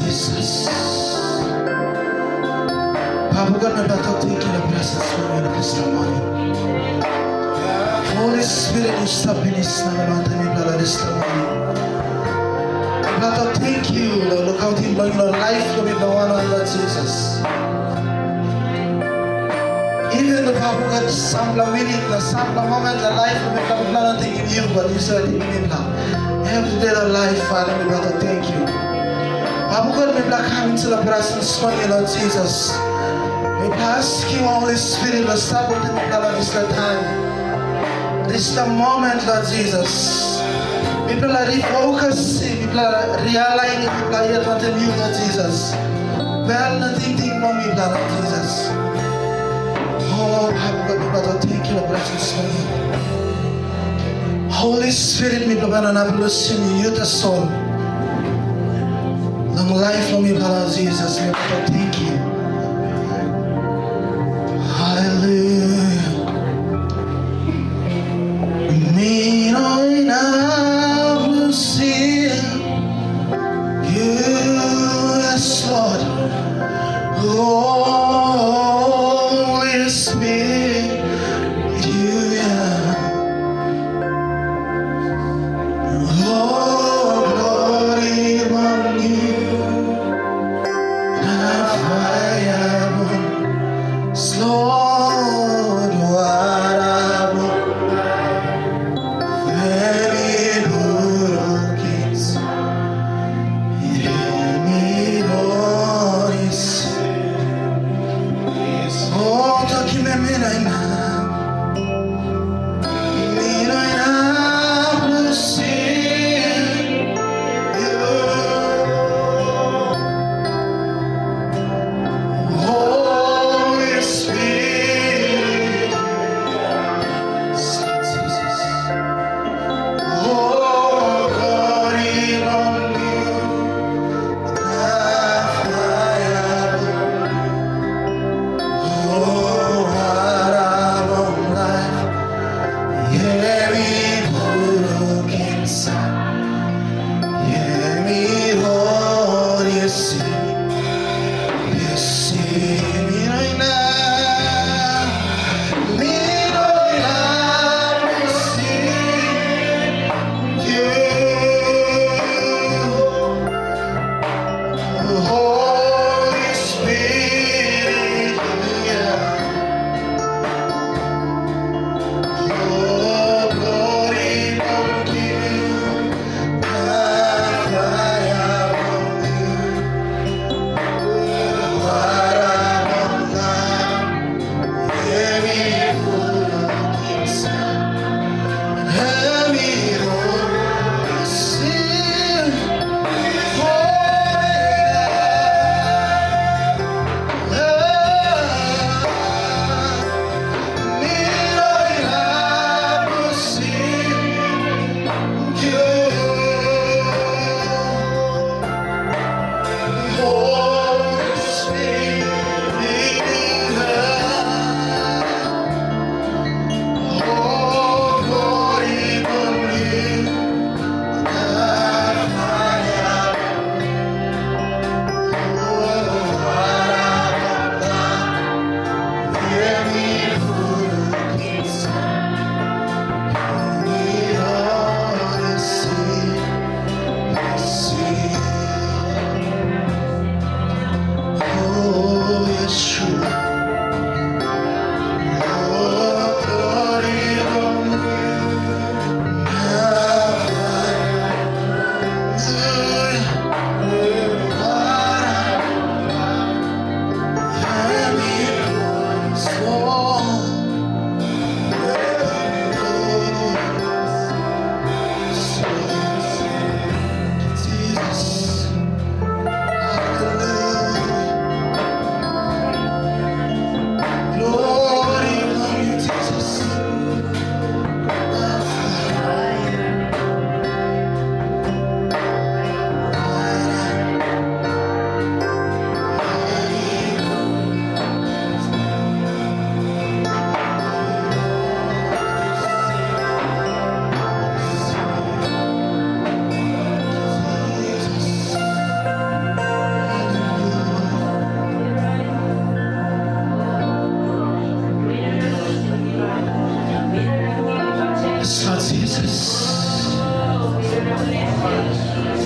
Jesus. Papa God, may Bata take in the presence of you this morning. Holy Spirit, you stop in this morning. This morning. Bata, thank you, Lord. Look out in your life to be the one, Lord Jesus. Even the Papa God, some minute, some moment, the life will become nothing in you, but you said in me now. Every day of life, Father, we Bata, thank you. Papa God, may black come into the presence of you, Lord Jesus. We ask you, Holy Spirit, to stop with the blood of this time. This is the moment, Lord Jesus. People are refocusing, people are realigning, people are yet unto you, Lord Jesus. Well, nothing wrong with that, Lord Jesus. Oh, Papa God, thank you, Lord Jesus. Holy Spirit, me Papa, and I'm losing you, the soul. Long life for me, Lord Jesus. Me Papa, thank you. Hallelujah. Me no enough see you, yes, Lord. Holy Spirit, you, yeah. Oh, glory on you, the fire burns slowly.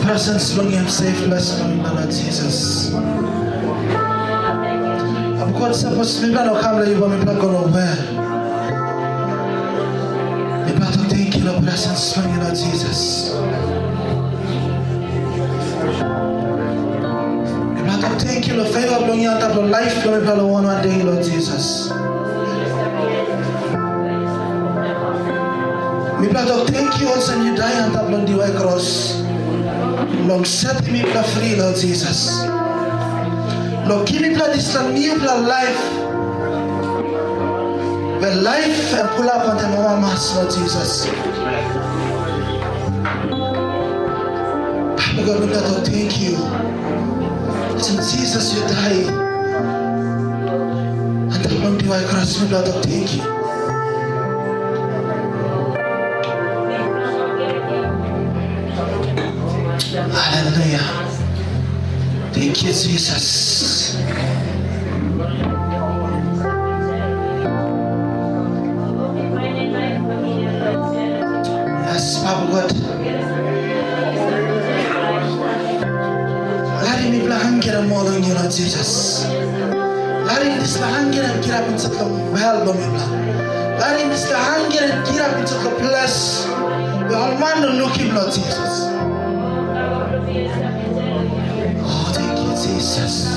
presence bring him safe bless me, Lord Jesus. I'm going to suppose me plan to come to you, but me plan to go where. Me plan to thank you, Lord, presence bring you, Lord Jesus. Me plan to thank you, Lord, favor bring you on top of life, but me plan to one day, Lord Jesus. Me plan to thank you also when you die on top of the white cross. Lord, set me free, Lord Jesus. Lord, give me this new life. Where life and pull up on the mama's, Lord Jesus. Papa God, we got to thank you. In Jesus, you died. And the one I cross, we got to thank you. Hallelujah. Thank you, Jesus. Yes, Papa God. Let me belong more than you, Lord Jesus. Let me this hunger and get up into the well, let me this hunger and get up into the place. We all want to look him, Lord Jesus. Oh, thank you, Jesus.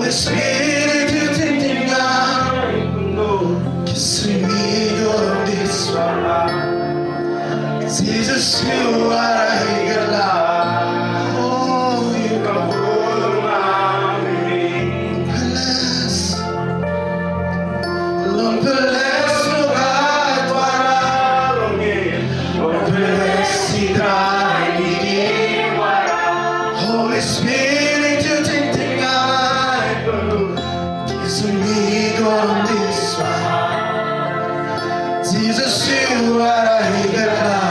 Holy Spirit, you take the ground. Kiss me on this one. Jesus, you are a God. Oh, you can hold me. Bless, Lord, bless, oh God, bless, Holy Spirit, you take the ground. Kiss me on this one. Jesus, you are a God.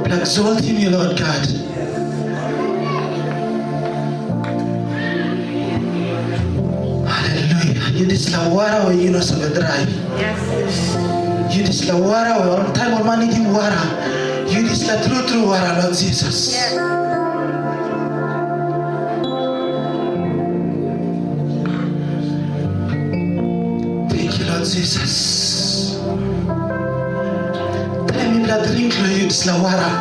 We exalt him, you Lord God. Hallelujah. You this la water where you know so dry. Yes. You this la water where on time of money in water. You this la true water, Lord Jesus. Yes. Thank you, Lord Jesus. Tell me blood drink Lord, you this la water.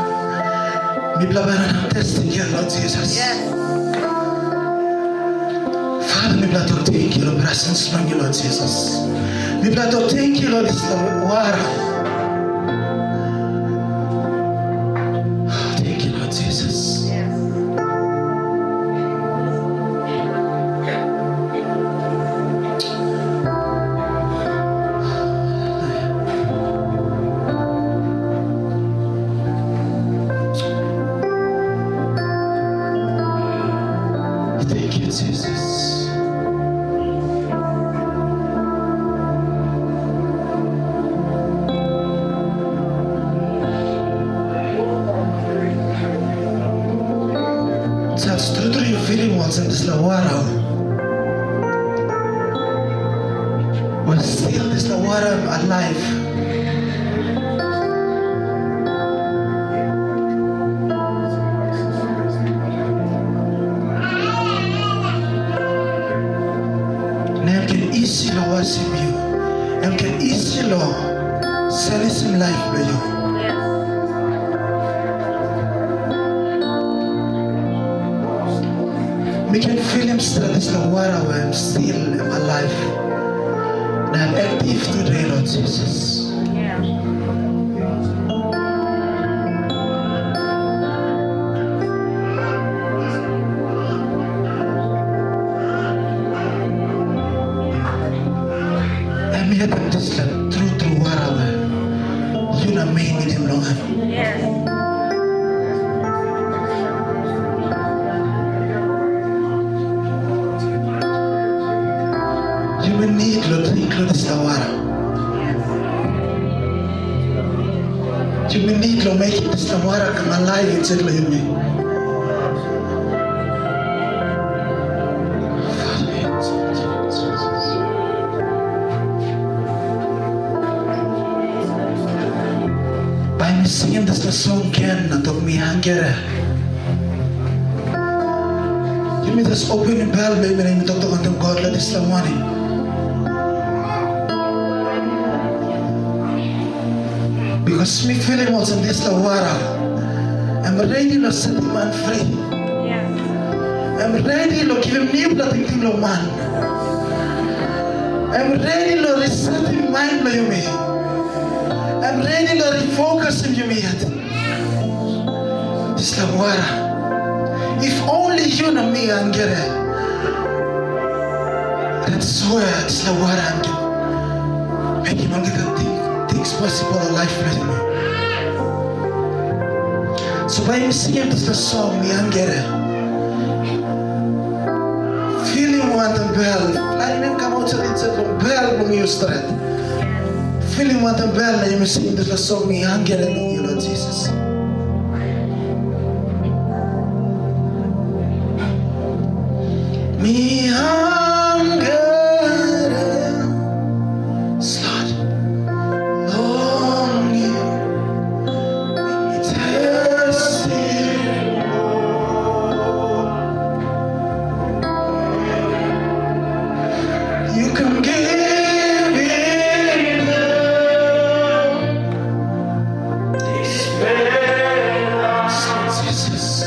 Me blood better testing here, Lord Jesus. Yes. Father, me blood to thank you, Lord, presence from you, Lord Jesus. Me blood to thank you, Lord, this la water. Thank you, Lord Jesus. Yes. Thank you, Jesus. That's true to your feeling once in this water. But still this water alive. Now can easily worship you. And can easily sell some life for you. Yes. We can feel him still this water where I'm still alive. And I'm active today, Lord Jesus. Yeah. I'm here to just true water where you know me with him long. Yes. You will need to drink this water. You will need to make this water come alive inside of you. By me singing this song again, na took me hunger. You may just open the bell, baby, and you talk to God, let this the money. Because me feeling what's in this water, I'm ready to set the man free. Yes. I'm ready to give him new blood in the man. I'm ready to reset his mind to me. I'm ready to refocus him to me yet. This water. If only you know me and get it. That's where this water and make him get the things possible in life with me. So by me singing this song, me and get it. Feeling want the bell. Like me come out to the bell when you start. Feeling want the bell, like me singing this song, me and get it, you Lord Jesus. Me hunger, start longing, me thirsting. You can give it now. Jesus.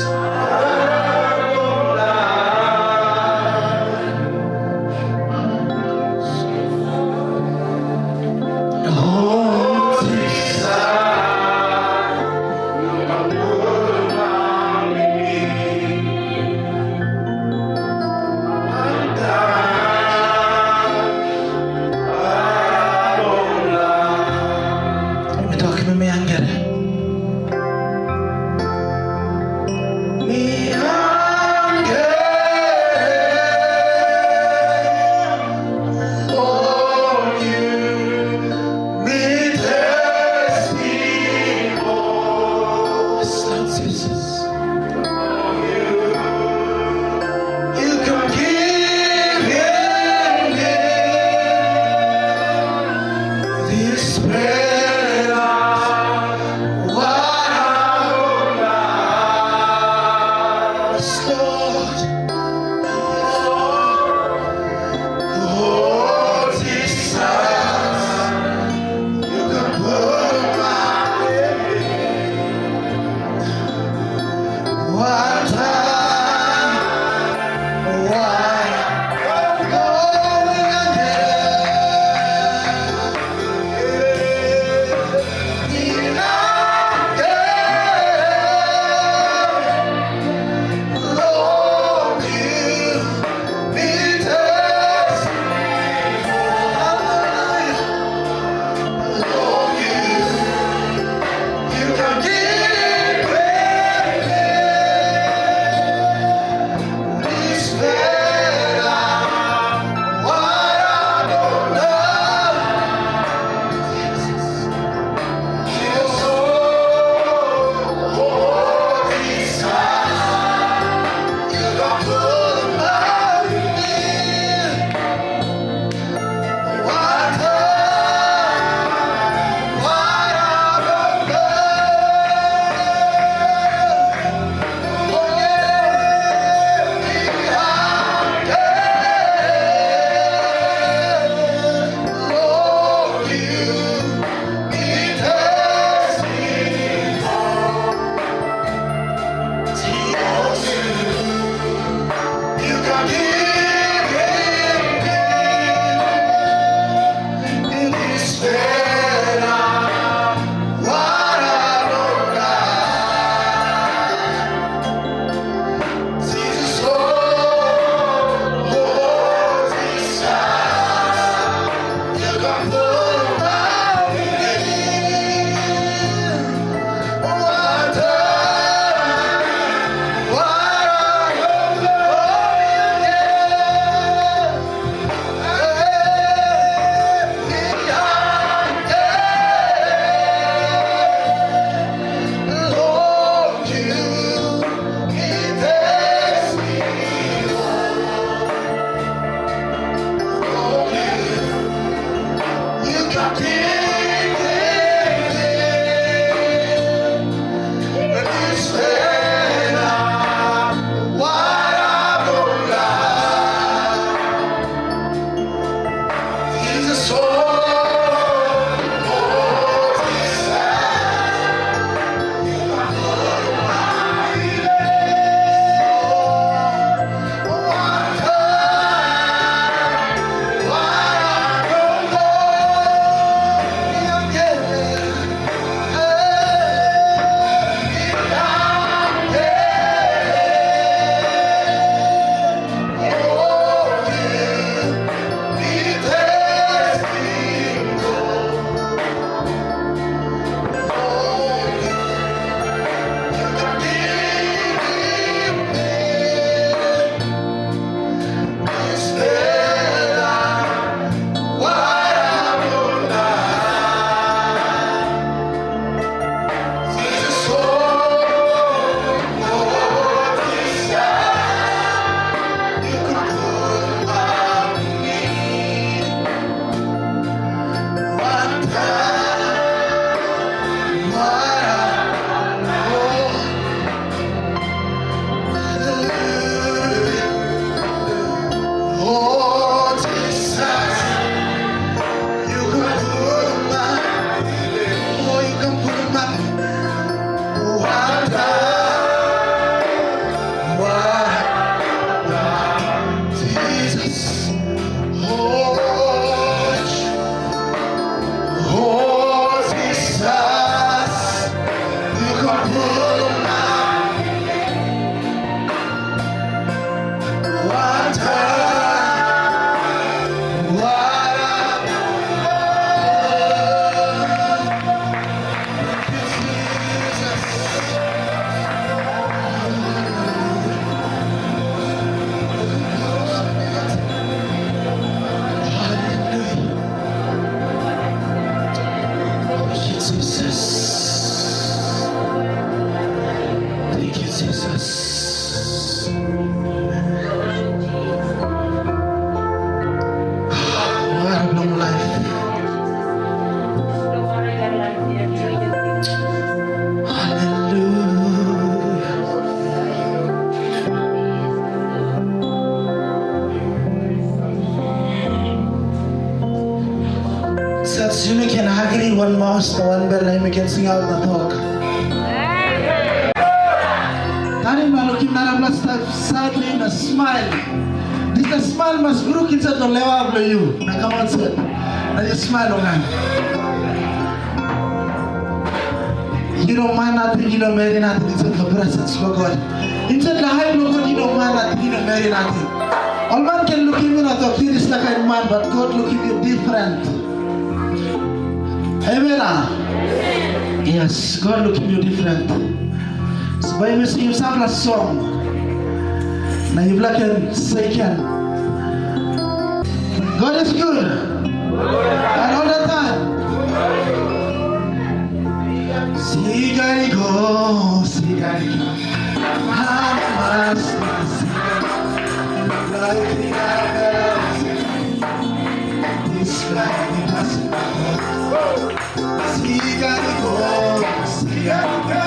Jesus. What a long life. Since you can agree one mouse, one bell, and we can sing out the talk. Tani malukim na blast sadly in a smile. This smile must brook inside the level of you. Na come on, sir. Na you smile on. You don't mind nothing, you don't marry nothing inside the presence of God. Inside the high of God, you don't mind nothing, you don't marry nothing. All man can look at you and talk, here is like a man, but God look at you different. Amen. Yes, God look at you different. So by me sing some last song. Now you black and second. God is good. And all the time. Sigari go, sigari go. This life doesn't matter. Sigari go, sigari go.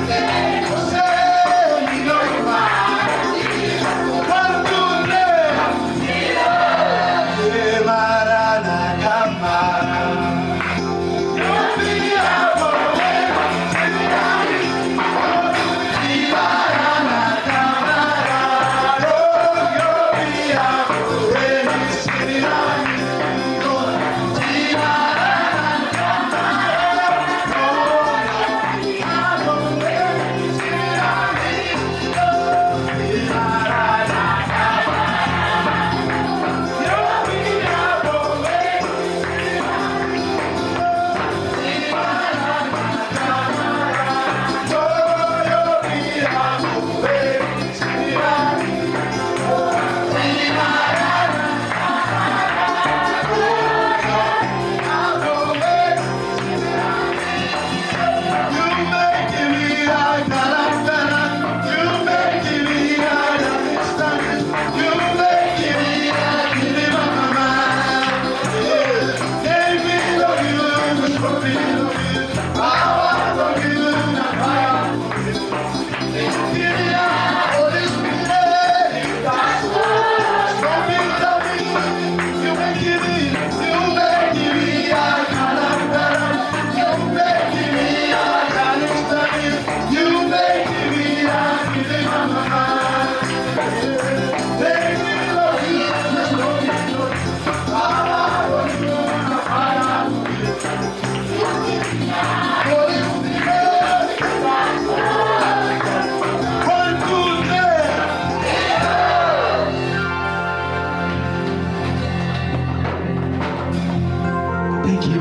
Thank you.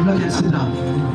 Look and sit down.